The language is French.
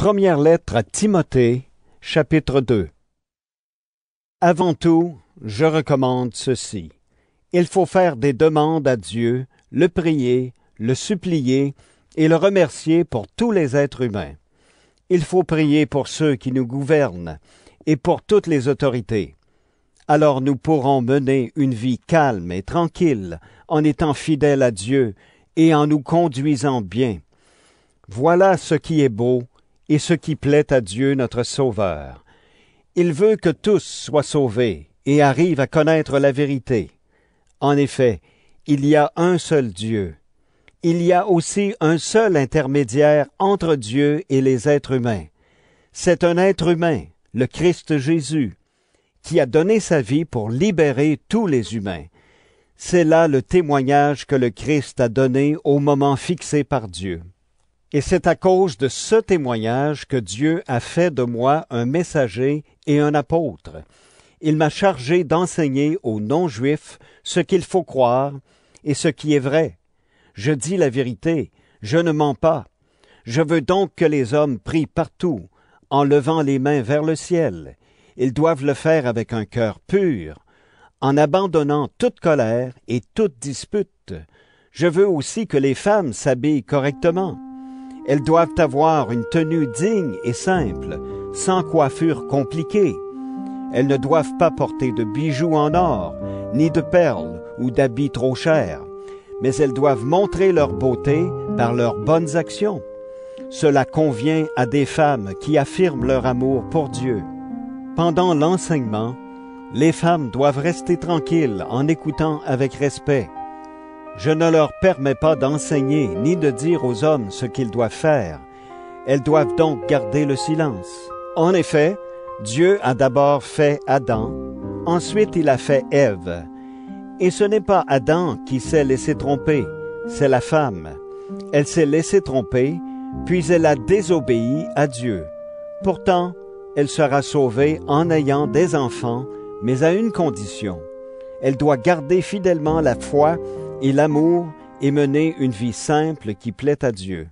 Première lettre à Timothée, chapitre 2. Avant tout, je recommande ceci. Il faut faire des demandes à Dieu, le prier, le supplier et le remercier pour tous les êtres humains. Il faut prier pour ceux qui nous gouvernent et pour toutes les autorités. Alors nous pourrons mener une vie calme et tranquille en étant fidèles à Dieu et en nous conduisant bien. Voilà ce qui est beau et ce qui plaît à Dieu notre Sauveur. Il veut que tous soient sauvés et arrivent à connaître la vérité. En effet, il y a un seul Dieu. Il y a aussi un seul intermédiaire entre Dieu et les êtres humains. C'est un être humain, le Christ Jésus, qui a donné sa vie pour libérer tous les humains. C'est là le témoignage que le Christ a donné au moment fixé par Dieu. Et c'est à cause de ce témoignage que Dieu a fait de moi un messager et un apôtre. Il m'a chargé d'enseigner aux non-juifs ce qu'il faut croire et ce qui est vrai. Je dis la vérité, je ne mens pas. Je veux donc que les hommes prient partout, en levant les mains vers le ciel. Ils doivent le faire avec un cœur pur, en abandonnant toute colère et toute dispute. Je veux aussi que les femmes s'habillent correctement. Elles doivent avoir une tenue digne et simple, sans coiffure compliquée. Elles ne doivent pas porter de bijoux en or, ni de perles ou d'habits trop chers, mais elles doivent montrer leur beauté par leurs bonnes actions. Cela convient à des femmes qui affirment leur amour pour Dieu. Pendant l'enseignement, les femmes doivent rester tranquilles en écoutant avec respect. Je ne leur permets pas d'enseigner ni de dire aux hommes ce qu'ils doivent faire. Elles doivent donc garder le silence. En effet, Dieu a d'abord fait Adam, ensuite il a fait Ève. Et ce n'est pas Adam qui s'est laissé tromper, c'est la femme. Elle s'est laissée tromper, puis elle a désobéi à Dieu. Pourtant, elle sera sauvée en ayant des enfants, mais à une condition. Elle doit garder fidèlement la foi et l'amour et mener une vie simple qui plaît à Dieu.